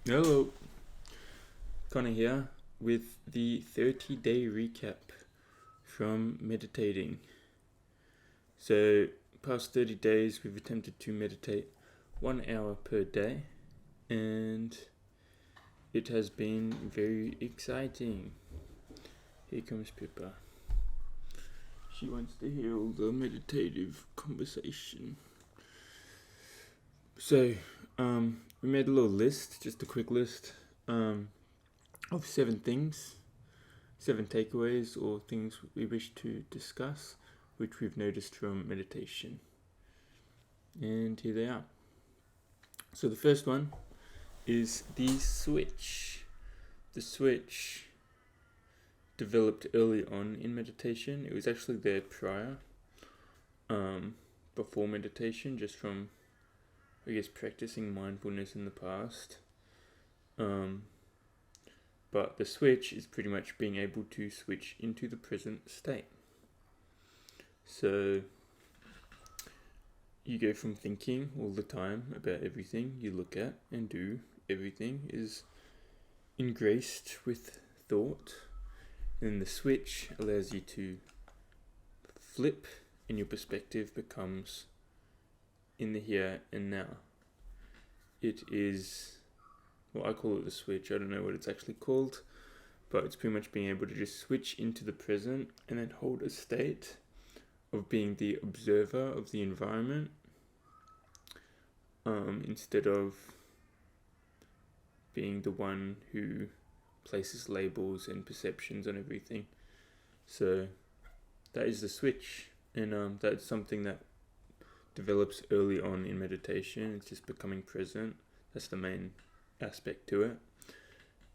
Hello, Connor here with the 30-day recap from meditating. So, past 30 days we've attempted to meditate 1 hour per day, and it has been very exciting. Here comes Pippa. She wants to hear all the meditative conversation. So, we made a little list, just a quick list, of 7 things, 7 takeaways or things we wish to discuss, which we've noticed from meditation. And here they are. So the first one is the switch. The switch developed early on in meditation. It was actually there prior, before meditation, just from, practicing mindfulness in the past. But the switch is pretty much being able to switch into the present state. So you go from thinking all the time about everything you look at and do, everything is engraced with thought, and the switch allows you to flip, and your perspective becomes in the here and now. It is, well, I call it the switch. I don't know what it's actually called, but it's pretty much being able to just switch into the present and then hold a state of being the observer of the environment, instead of being the one who places labels and perceptions on everything. So that is the switch, and that's something that develops early on in meditation. It's just becoming present. That's the main aspect to it.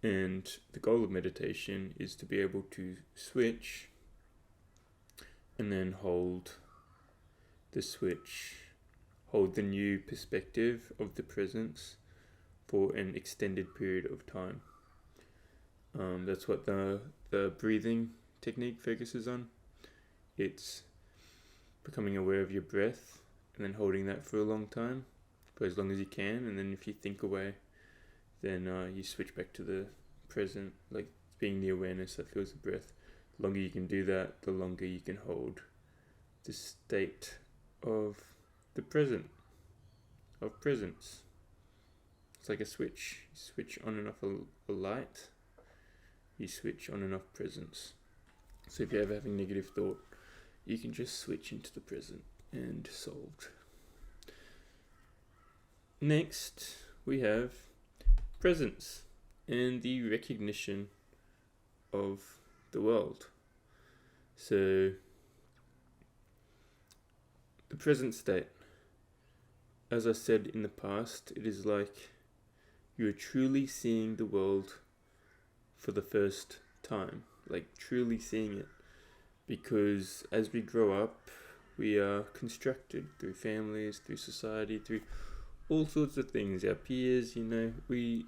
And the goal of meditation is to be able to switch and then hold the switch, hold the new perspective of the presence for an extended period of time. That's what the breathing technique focuses on. It's becoming aware of your breath and then holding that for a long time, for as long as you can, and then if you think away, then you switch back to the present, like being the awareness that feels the breath. The longer you can do that, the longer you can hold the state of the present, of presence. It's like a switch. You switch on and off a light, you switch on and off presence. So if you're ever having negative thought, you can just switch into the present and solved. Next, we have presence and the recognition of the world. So, the present state, as I said in the past, it is like you are truly seeing the world for the first time, like truly seeing it, because as we grow up, we are constructed through families, through society, through all sorts of things. Our peers, we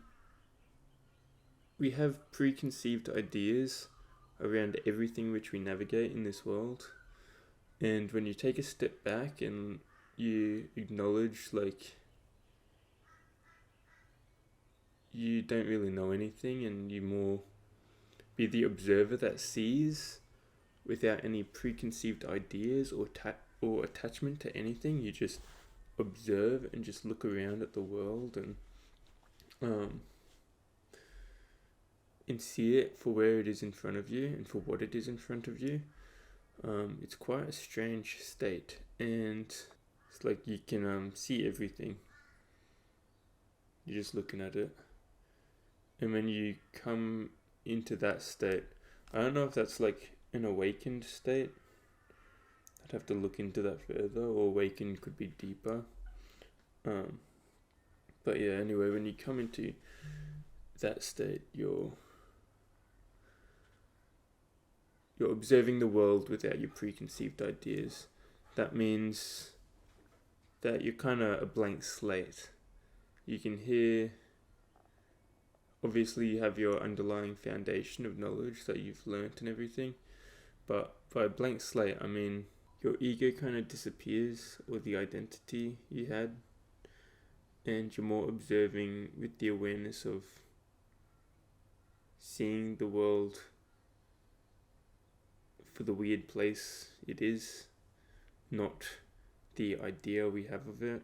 have preconceived ideas around everything which we navigate in this world. And when you take a step back and you acknowledge, like, you don't really know anything, and you more be the observer that sees without any preconceived ideas or attachment to anything. You just observe and just look around at the world and see it for where it is in front of you and for what it is in front of you. It's quite a strange state, and it's like you can see everything. You're just looking at it. And when you come into that state, I don't know if that's like an awakened state. I'd have to look into that further, or awakened could be deeper. But yeah, anyway, when you come into that state, you're observing the world without your preconceived ideas. That means that you're kind of a blank slate. You can hear, obviously you have your underlying foundation of knowledge that you've learnt and everything, but by a blank slate, I mean your ego kind of disappears, or the identity you had, and you're more observing with the awareness of seeing the world for the weird place it is, not the idea we have of it.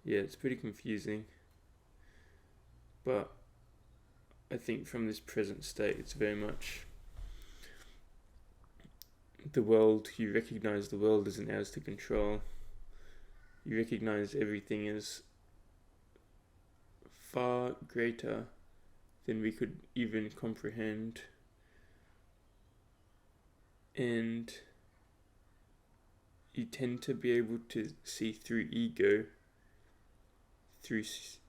Yeah, it's pretty confusing, but I think from this present state, it's very much the world. You recognize the world isn't ours to control. You recognize everything as far greater than we could even comprehend, and you tend to be able to see through ego,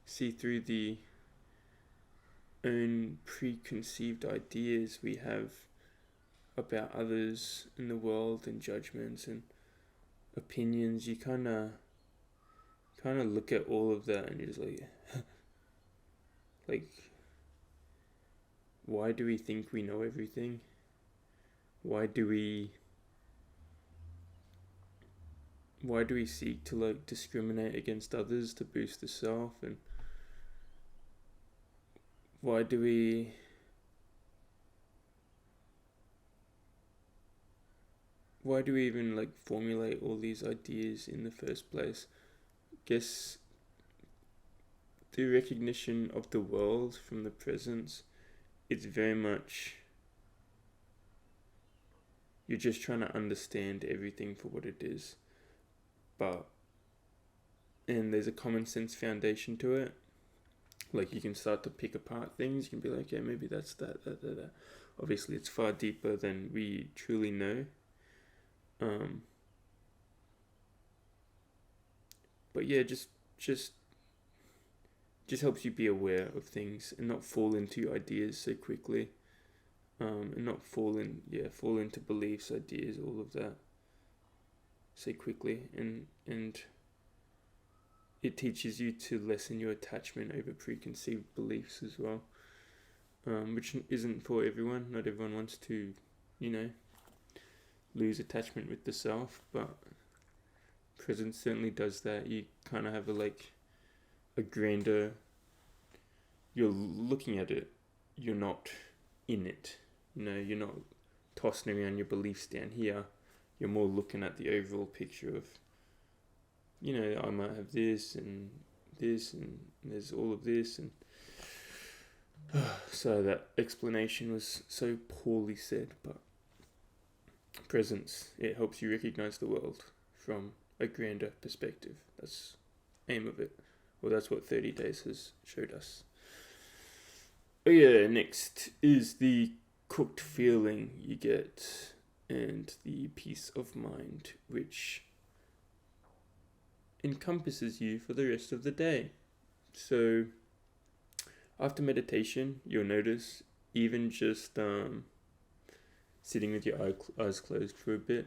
see through the own preconceived ideas we have about others in the world, and judgments and opinions. You kind of look at all of that and you're just like, why do we think we know everything? Why do we seek to discriminate against others to boost the self? And why do we even formulate all these ideas in the first place? Guess the recognition of the world from the presence, it's very much you're just trying to understand everything for what it is, and there's a common sense foundation to it. Like, you can start to pick apart things. You can be like, yeah, maybe that's that. Obviously, it's far deeper than we truly know. But yeah, just helps you be aware of things and not fall into ideas so quickly. And not fall into beliefs, ideas, all of that so quickly. And it teaches you to lessen your attachment over preconceived beliefs as well, which isn't for everyone. Not everyone wants to, lose attachment with the self, but presence certainly does that. You kind of have a grander, you're looking at it, you're not in it. You're not tossing around your beliefs down here. You're more looking at the overall picture of, I might have this and there's all of this, and so that explanation was so poorly said, but presence, it helps you recognize the world from a grander perspective. That's the aim of it. Well, that's what 30 days has showed us. Oh yeah, next is the cooked feeling you get and the peace of mind, which encompasses you for the rest of the day. So after meditation, you'll notice even just sitting with your eyes closed for a bit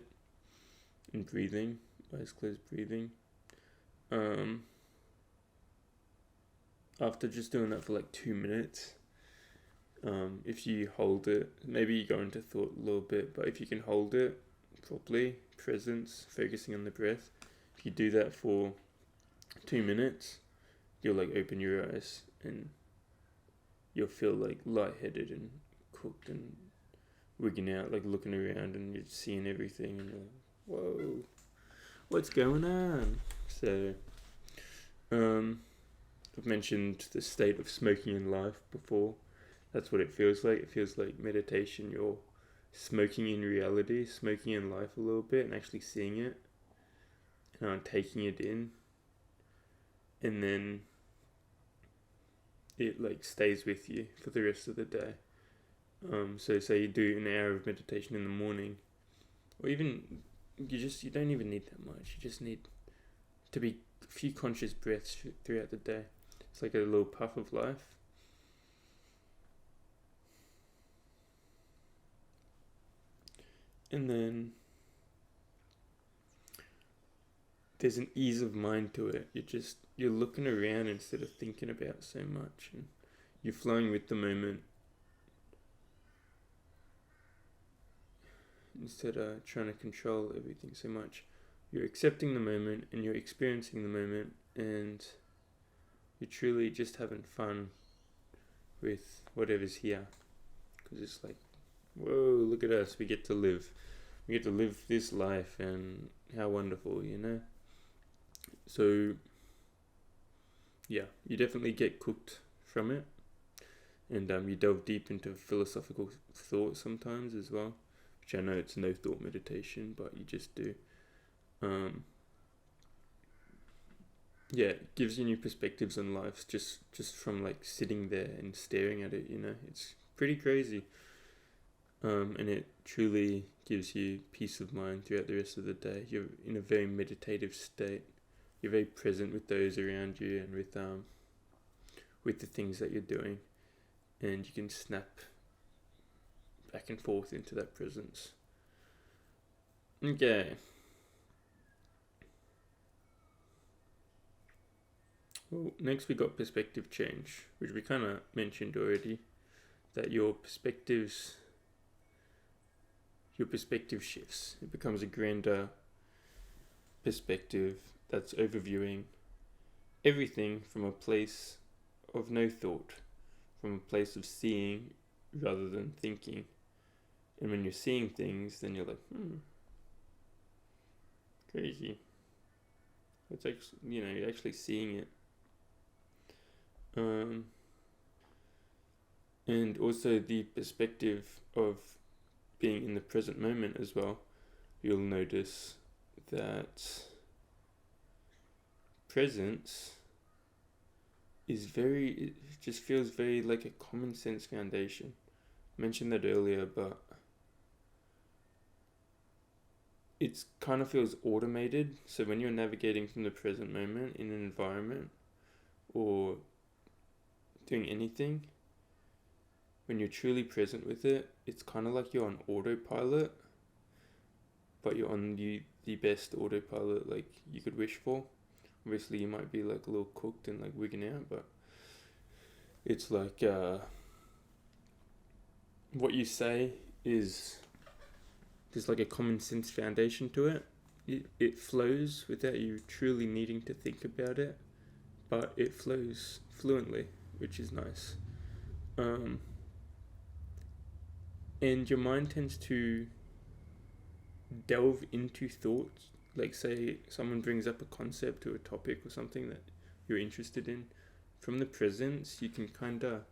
and breathing, eyes closed breathing, after just doing that for 2 minutes, if you hold it, maybe you go into thought a little bit, but if you can hold it properly, presence, focusing on the breath, if you do that for 2 minutes, you'll open your eyes and you'll feel lightheaded and cooked and wigging out, looking around, and you're seeing everything, and you're like, whoa, what's going on? So, I've mentioned the state of smoking in life before. That's what it feels like. It feels like meditation. You're smoking in reality, smoking in life a little bit, and actually seeing it, and taking it in, and then it stays with you for the rest of the day. So say you do an hour of meditation in the morning, or even you don't even need that much. You just need to be a few conscious breaths throughout the day. It's like a little puff of life. And then there's an ease of mind to it. You're looking around instead of thinking about so much, and you're flowing with the moment instead of trying to control everything so much. You're accepting the moment and you're experiencing the moment, and you're truly just having fun with whatever's here, because it's like, whoa, look at us, we get to live this life, and how wonderful, So yeah, you definitely get cooked from it, and you delve deep into philosophical thought sometimes as well, which I know it's no thought meditation, but you just do. Yeah, it gives you new perspectives on life just from like sitting there and staring at it, it's pretty crazy. And it truly gives you peace of mind throughout the rest of the day. You're in a very meditative state. You're very present with those around you and with the things that you're doing, and you can snap back and forth into that presence. Okay. Well, next we got perspective change, which we kind of mentioned already, that your perspective shifts. It becomes a grander perspective that's overviewing everything from a place of no thought, from a place of seeing rather than thinking. And when you're seeing things, then you're like, crazy. It's actually, you're actually seeing it. And also the perspective of being in the present moment as well. You'll notice that presence it just feels very like a common sense foundation. I mentioned that earlier, but it kind of feels automated. So when you're navigating from the present moment in an environment or doing anything, when you're truly present with it, it's kind of like you're on autopilot, but you're on the best autopilot like you could wish for. Obviously you might be like a little cooked and like wigging out, but it's like what you say is there's like a common sense foundation to it. It flows without you truly needing to think about it, but it flows fluently, which is nice. And your mind tends to delve into thoughts. Like, say someone brings up a concept or a topic or something that you're interested in. From the presence, you can kind of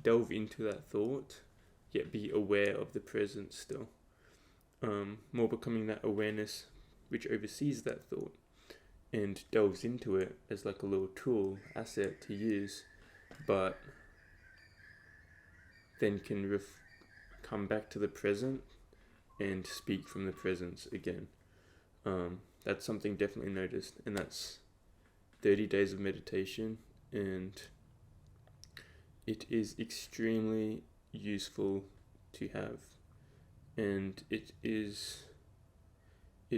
delve into that thought, yet be aware of the presence still. More becoming that awareness which oversees that thought and delves into it as like a little tool, asset to use, but then can come back to the present and speak from the presence again. That's something definitely noticed, and that's 30 days of meditation, and it is extremely useful to have, and it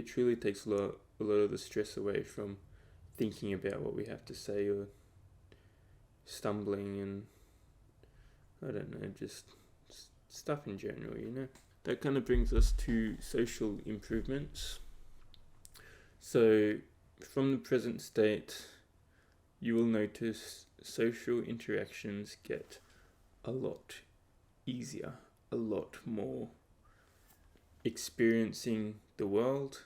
truly takes a lot of the stress away from thinking about what we have to say or stumbling and I don't know, just stuff in general, That kind of brings us to social improvements. So from the present state, you will notice social interactions get a lot easier, a lot more experiencing the world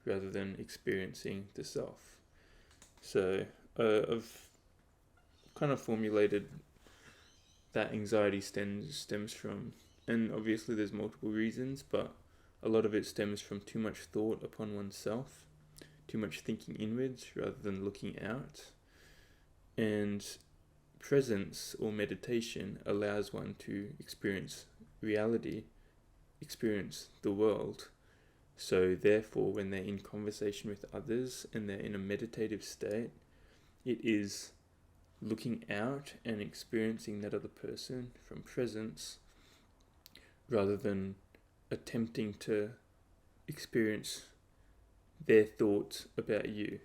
rather than experiencing the self. So I've kind of formulated that anxiety stems from, and obviously there's multiple reasons, but a lot of it stems from too much thought upon oneself, too much thinking inwards rather than looking out. And presence or meditation allows one to experience reality, experience the world. So therefore, when they're in conversation with others and they're in a meditative state, it is looking out and experiencing that other person from presence rather than attempting to experience their thoughts about you.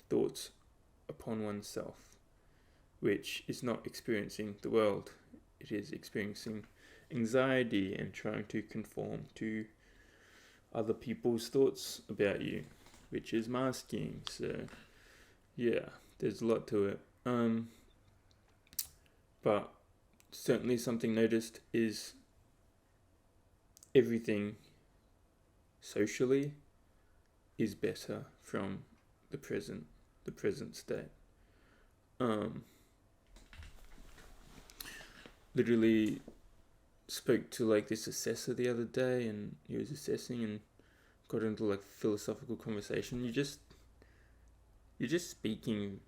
Thoughts upon oneself, which is not experiencing the world. It is experiencing anxiety and trying to conform to other people's thoughts about you. which is masking. So yeah, there's a lot to it. But certainly something noticed is everything socially is better from the present state. Literally spoke to like this assessor the other day, and he was assessing and got into like philosophical conversation. You're just speaking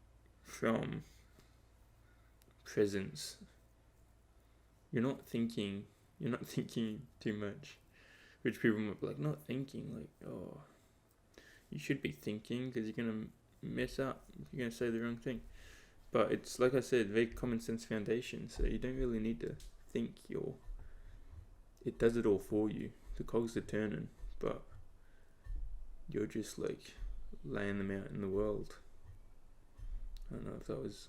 from presence. You're not thinking too much, which people might be like, not thinking, like, oh, you should be thinking, because you're gonna mess up, you're gonna say the wrong thing. But it's, like I said, very common sense foundation, so you don't really need to think. It does it all for you. The cogs are turning, but you're just like laying them out in the world. I don't know if that was,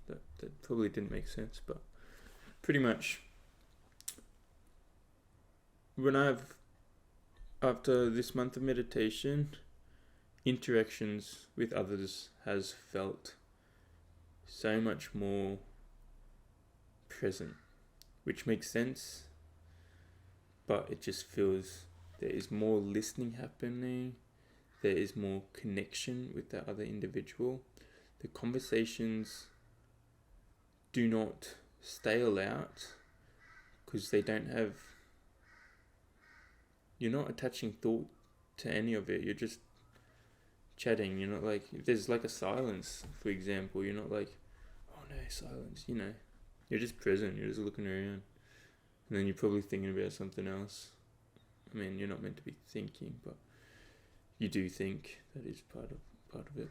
that probably didn't make sense, but pretty much after this month of meditation, interactions with others has felt so much more present, which makes sense, but it just feels there is more listening happening, there is more connection with the other individual. The conversations do not stale out because they don't have, you're not attaching thought to any of it, you're just chatting. You're not like, if there's like a silence, for example, you're not like, oh no, silence, you're just present, you're just looking around, and then you're probably thinking about something else. I mean, you're not meant to be thinking, but you do think. That is part of it.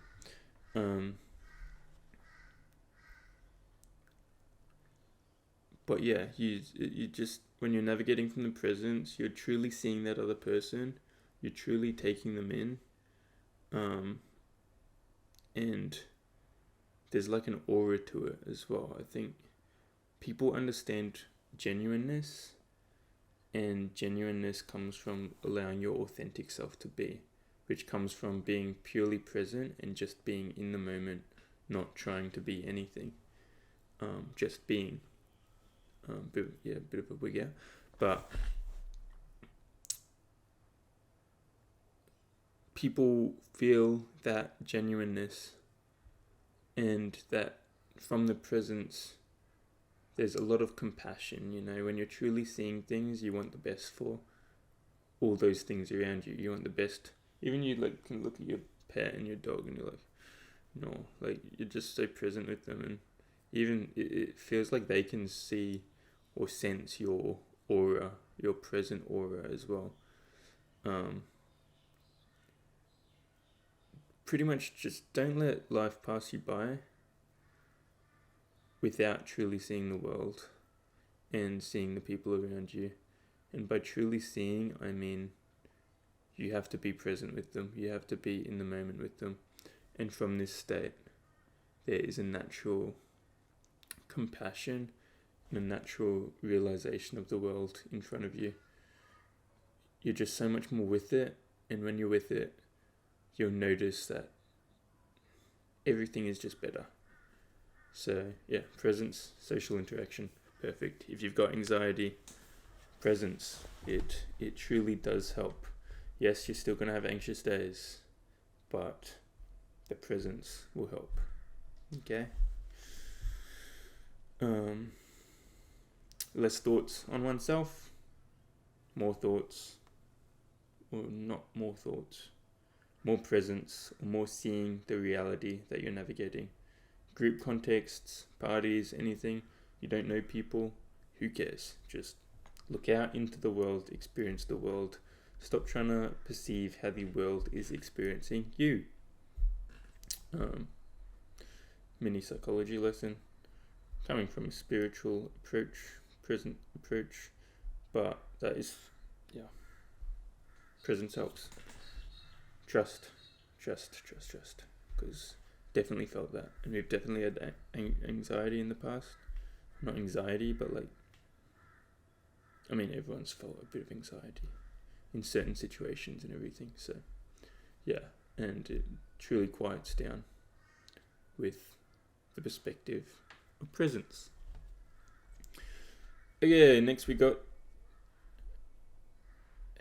But yeah, you just, when you're navigating from the presence, you're truly seeing that other person, you're truly taking them in, and there's like an aura to it as well. I think people understand genuineness, and genuineness comes from allowing your authentic self to be, which comes from being purely present and just being in the moment, not trying to be anything, just being. Bit of a wig out, but people feel that genuineness, and that from the presence there's a lot of compassion. When you're truly seeing things, you want the best for all those things around you. You want the best. Even you can look at your pet and your dog, and you're like, no, you're just so present with them, and even it feels like they can see or sense your aura, your present aura as well. Pretty much just don't let life pass you by without truly seeing the world and seeing the people around you. And by truly seeing, I mean you have to be present with them, you have to be in the moment with them. And from this state, there is a natural compassion, a natural realization of the world in front of you. You're just so much more with it, and when you're with it, you'll notice that everything is just better. So yeah, presence, social interaction, perfect. If you've got anxiety, presence, it truly does help. Yes, you're still going to have anxious days, but the presence will help. Okay? Less thoughts on oneself, more thoughts, or not more thoughts, more presence, or more seeing the reality that you're navigating. Group contexts, parties, anything, you don't know people, who cares? Just look out into the world, experience the world. Stop trying to perceive how the world is experiencing you. Mini psychology lesson, coming from a spiritual approach, present approach, but that is, presence helps. Trust, because definitely felt that, and we've definitely had anxiety in the past. Not anxiety, but everyone's felt a bit of anxiety in certain situations and everything. So yeah, and it truly quiets down with the perspective of presence. Okay, next we got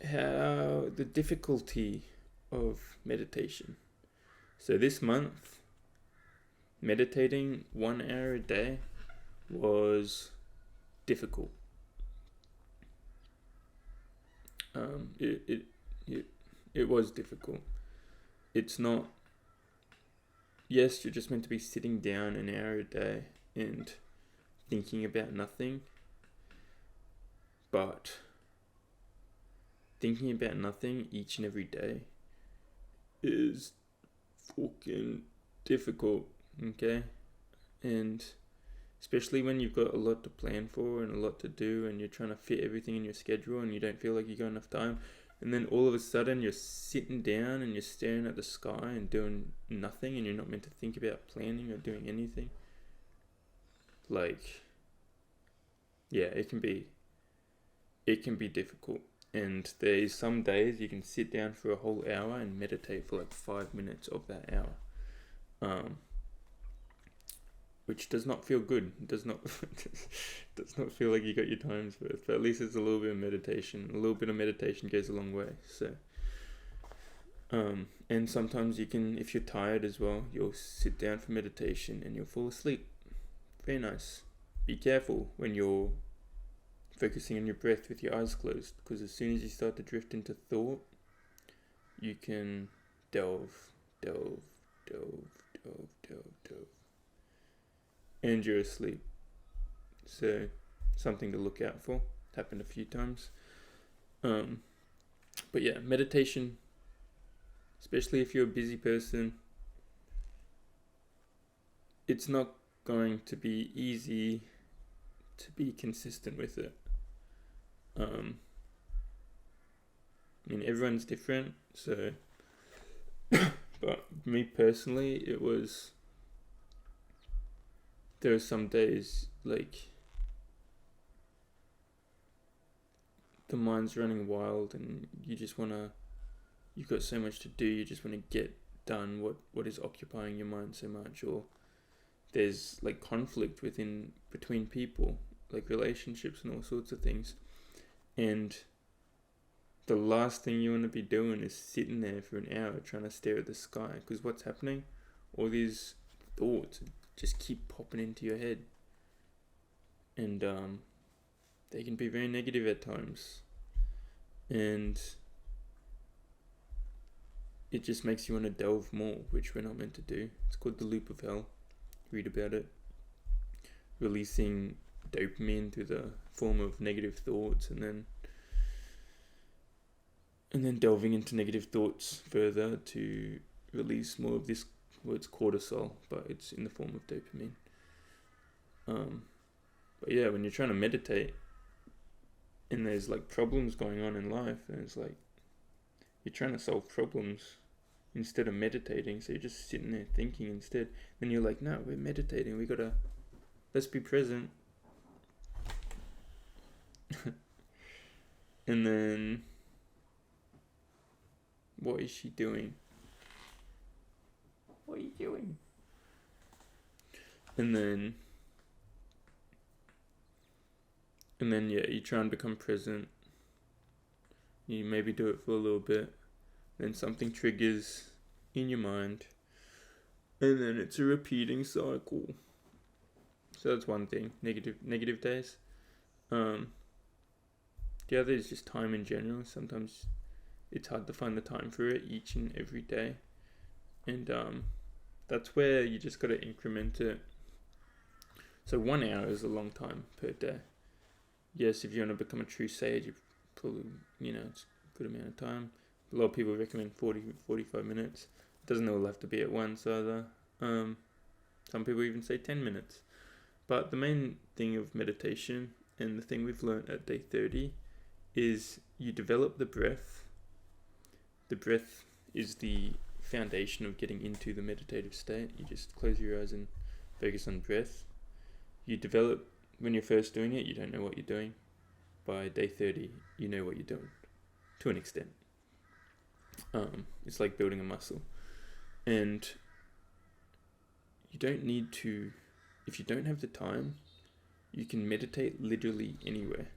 how the difficulty of meditation. So this month, meditating 1 hour a day was difficult. It was difficult. It's not. Yes, you're just meant to be sitting down an hour a day and thinking about nothing. But thinking about nothing each and every day is fucking difficult, okay? And especially when you've got a lot to plan for and a lot to do and you're trying to fit everything in your schedule and you don't feel like you got enough time, and then all of a sudden you're sitting down and you're staring at the sky and doing nothing, and you're not meant to think about planning or doing anything. Like, yeah, it can be difficult. And there's some days you can sit down for a whole hour and meditate for like 5 minutes of that hour, which does not feel good. It does not feel like you got your time's worth. But at least it's a little bit of meditation. A little bit of meditation goes a long way. So, and sometimes you can, if you're tired as well, you'll sit down for meditation and you'll fall asleep. Very nice. Be careful when you're focusing on your breath with your eyes closed, because as soon as you start to drift into thought, you can delve, and you're asleep. So, something to look out for. It's happened a few times. But yeah, meditation, especially if you're a busy person, it's not going to be easy to be consistent with it. I mean, everyone's different, so but me personally, there are some days like the mind's running wild and you've got so much to do, you just want to get done what is occupying your mind so much, or there's like conflict between people, like relationships and all sorts of things. And the last thing you want to be doing is sitting there for an hour trying to stare at the sky, because what's happening? All these thoughts just keep popping into your head, and they can be very negative at times, and it just makes you want to delve more, which we're not meant to do. It's called the loop of hell. Read about it. Releasing dopamine through the form of negative thoughts, and then delving into negative thoughts further to release more of this, well, it's cortisol, but it's in the form of dopamine. But yeah, when you're trying to meditate and there's like problems going on in life, and it's like you're trying to solve problems instead of meditating, so you're just sitting there thinking instead. Then you're like, no, we're meditating, let's be present. And then, what is she doing? What are you doing? And then yeah, you try and become present. You maybe do it for a little bit. Then something triggers in your mind. And then it's a repeating cycle. So that's one thing. Negative days. The other is just time in general. Sometimes it's hard to find the time for it each and every day. And that's where you just got to increment it. So 1 hour is a long time per day. Yes, if you want to become a true sage, you probably, it's a good amount of time. A lot of people recommend 45 minutes. It doesn't all have to be at once either. Some people even say 10 minutes. But the main thing of meditation, and the thing we've learned at day 30, is you develop the breath. The breath is the foundation of getting into the meditative state. You just close your eyes and focus on breath. You develop, when you're first doing it, you don't know what you're doing. By day 30, you know what you're doing. to an extent. It's like building a muscle. And you don't need to, if you don't have the time, you can meditate literally anywhere,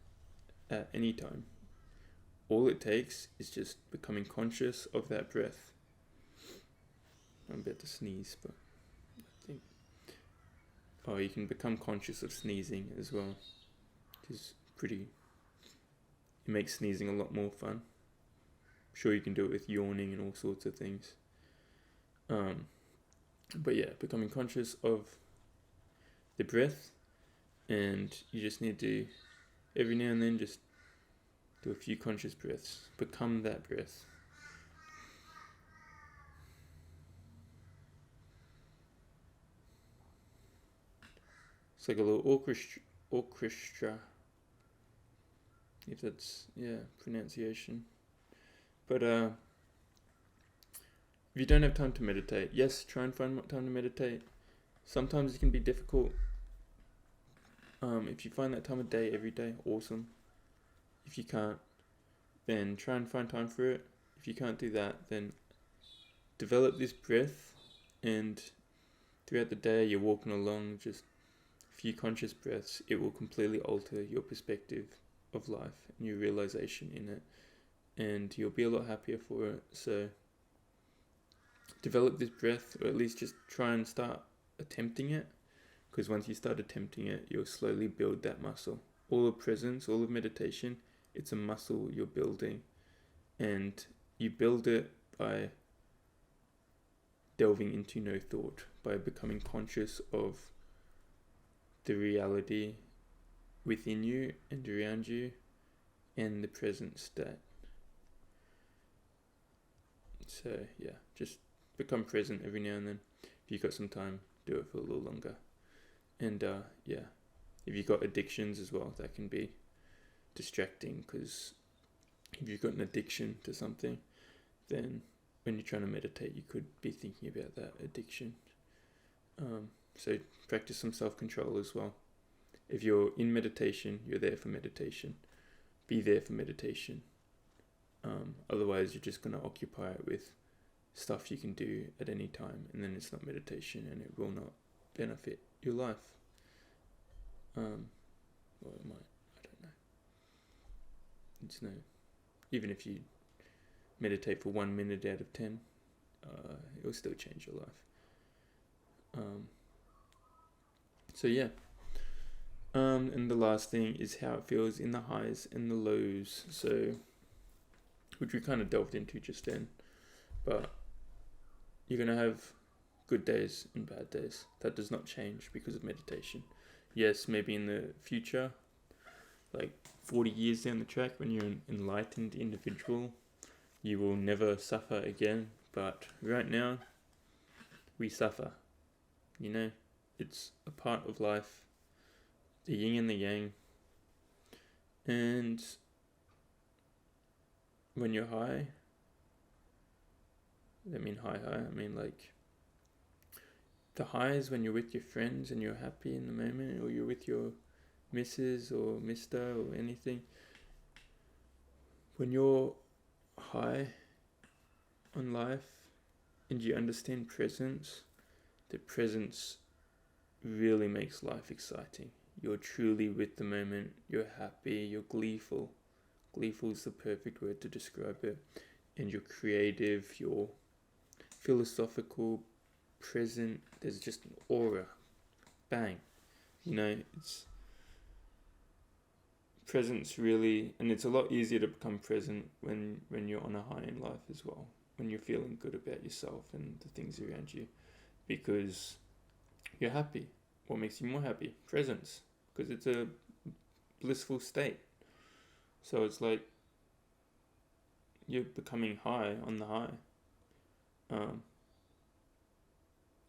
at any time. All it takes is just becoming conscious of that breath. I'm about to sneeze, but I think... Oh, you can become conscious of sneezing as well, which is pretty... It makes sneezing a lot more fun. I'm sure you can do it with yawning and all sorts of things. But yeah, becoming conscious of the breath, and you just need to, every now and then, just do a few conscious breaths. Become that breath. It's like a little orchestra, if that's, pronunciation. But if you don't have time to meditate, yes, try and find time to meditate. Sometimes it can be difficult. If you find that time of day every day, awesome. If you can't, then try and find time for it. If you can't do that, then develop this breath, and throughout the day you're walking along, just a few conscious breaths. It will completely alter your perspective of life and your realization in it, and you'll be a lot happier for it. So develop this breath, or at least just try and start attempting it, because once you start attempting it, you'll slowly build that muscle. All of presence, all of meditation, it's a muscle you're building, and you build it by delving into no thought, by becoming conscious of the reality within you and around you and the present state. So yeah, just become present every now and then. If you've got some time, do it for a little longer. And if you've got addictions as well, that can be distracting, because if you've got an addiction to something, then when you're trying to meditate, you could be thinking about that addiction. So practice some self-control as well. If you're in meditation, you're there for meditation. Be there for meditation. Otherwise, you're just going to occupy it with stuff you can do at any time, and then it's not meditation, and it will not benefit your life. Well, it might. I don't know. It's no. Even if you meditate for 1 minute out of 10, it will still change your life. So yeah. And the last thing is how it feels in the highs and the lows. So, which we kind of delved into just then, but you're gonna have good days and bad days. That does not change because of meditation. Yes, maybe in the future, like 40 years down the track, when you're an enlightened individual, you will never suffer again. But right now, we suffer. You know, it's a part of life, the yin and the yang. And when you're high, I mean I mean like, the high is when you're with your friends and you're happy in the moment, or you're with your missus or mister or anything. When you're high on life and you understand presence, the presence really makes life exciting. You're truly with the moment, you're happy, you're gleeful. Gleeful is the perfect word to describe it. And you're creative, you're philosophical, present. There's just an aura. Bang. You know, it's presence really, and it's a lot easier to become present when you're on a high in life as well. When you're feeling good about yourself and the things around you, because you're happy. What makes you more happy? Presence, because it's a blissful state. So it's like you're becoming high on the high.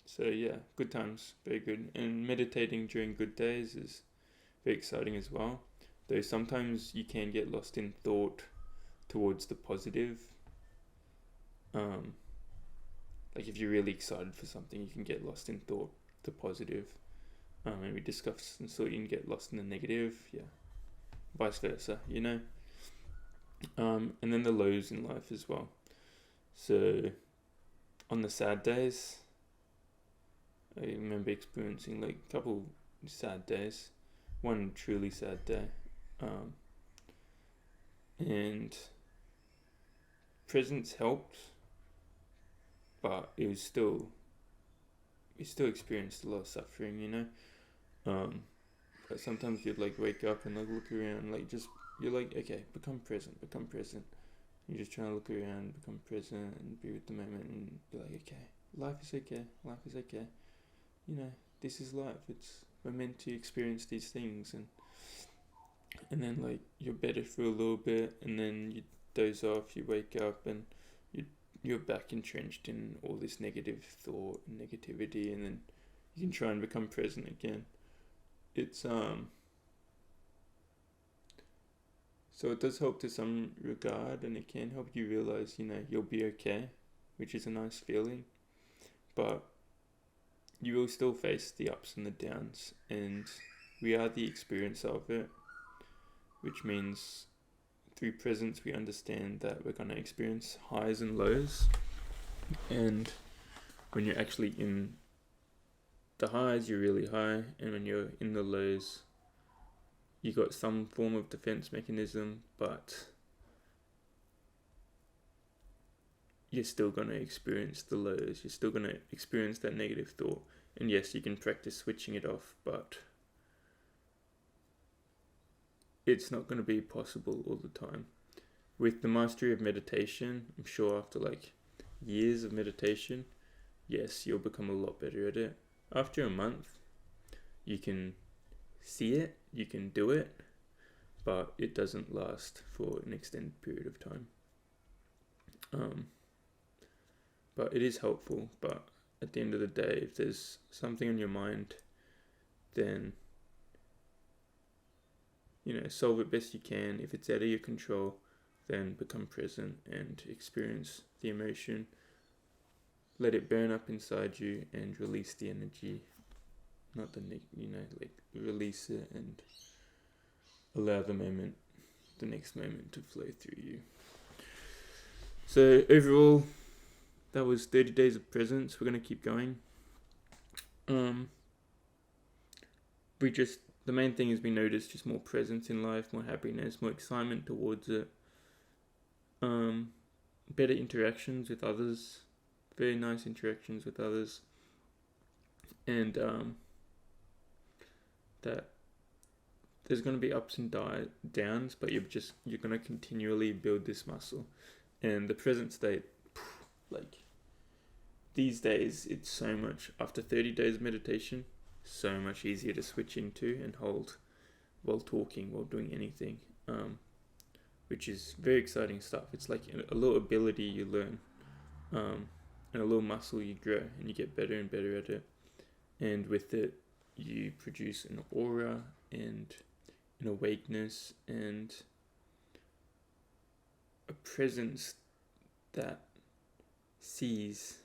So yeah, good times, very good. And meditating during good days is very exciting as well. Though sometimes you can get lost in thought towards the positive. Like if you're really excited for something, you can get lost in thought, the positive. And we discussed, and so you can get lost in the negative, yeah. Vice versa, you know. And then the lows in life as well. So on the sad days, I remember experiencing like a couple sad days, one truly sad day, and presence helped, but we still experienced a lot of suffering, you know. But sometimes you'd like wake up and like look around, like just you're like, okay, become present. You're just trying to look around, become present, and be with the moment, and be like, okay, life is okay. You know, this is life. We're meant to experience these things, and then like you're better for a little bit, and then you doze off, you wake up, and you're back entrenched in all this negative thought and negativity, and then you can try and become present again. It's so it does help to some regard, and it can help you realize, you know, you'll be okay, which is a nice feeling, but you will still face the ups and the downs, and we are the experience of it, which means through presence we understand that we're going to experience highs and lows, and when you're actually in the highs, you're really high, and when you're in the lows, you got some form of defense mechanism, but you're still going to experience the lows. You're still going to experience that negative thought. And yes, you can practice switching it off, but it's not going to be possible all the time. With the mastery of meditation, I'm sure after like years of meditation, yes, you'll become a lot better at it. After a month, you can see it, you can do it, but it doesn't last for an extended period of time. But it is helpful. But at the end of the day, if there's something on your mind, then, you know, solve it best you can. If it's out of your control, then become present and experience the emotion. Let it burn up inside you and release the energy. Not the, like release it and allow the next moment to flow through you. So overall, that was 30 days of presence. We're going to keep going. The main thing is we notice just more presence in life, more happiness, more excitement towards it. Better interactions with others, very nice interactions with others. And that there's going to be ups and downs, but you're going to continually build this muscle. And the present state, like these days, it's so much, after 30 days of meditation, so much easier to switch into and hold while talking, while doing anything, which is very exciting stuff. It's like a little ability you learn, and a little muscle you grow, and you get better and better at it. And with it, you produce an aura and an awakeness and a presence that sees,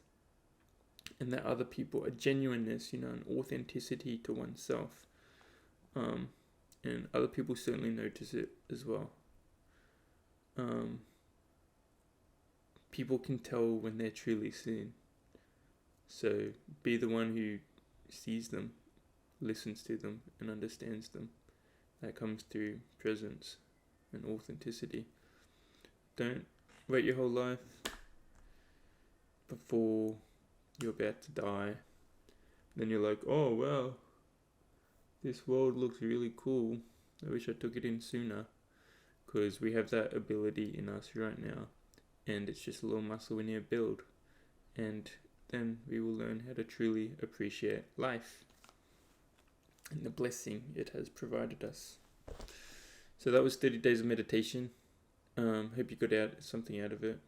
and that other people, a genuineness, an authenticity to oneself. And other people certainly notice it as well. People can tell when they're truly seen. So be the one who sees them, listens to them, and understands them. That comes through presence and authenticity. Don't wait your whole life before you're about to die. Then you're like, oh wow, this world looks really cool. I wish I took it in sooner. Because we have that ability in us right now. And it's just a little muscle we need to build. And then we will learn how to truly appreciate life and the blessing it has provided us. So that was 30 days of meditation. Hope you got something out of it.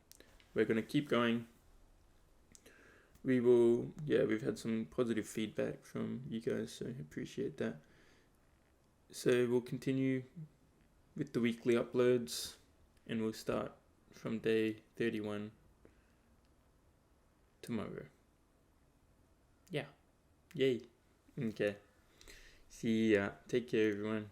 We're going to keep going. We've had some positive feedback from you guys, so I appreciate that. So we'll continue with the weekly uploads, and we'll start from day 31 tomorrow. Yeah. Yay. Okay. See ya. Take care, everyone.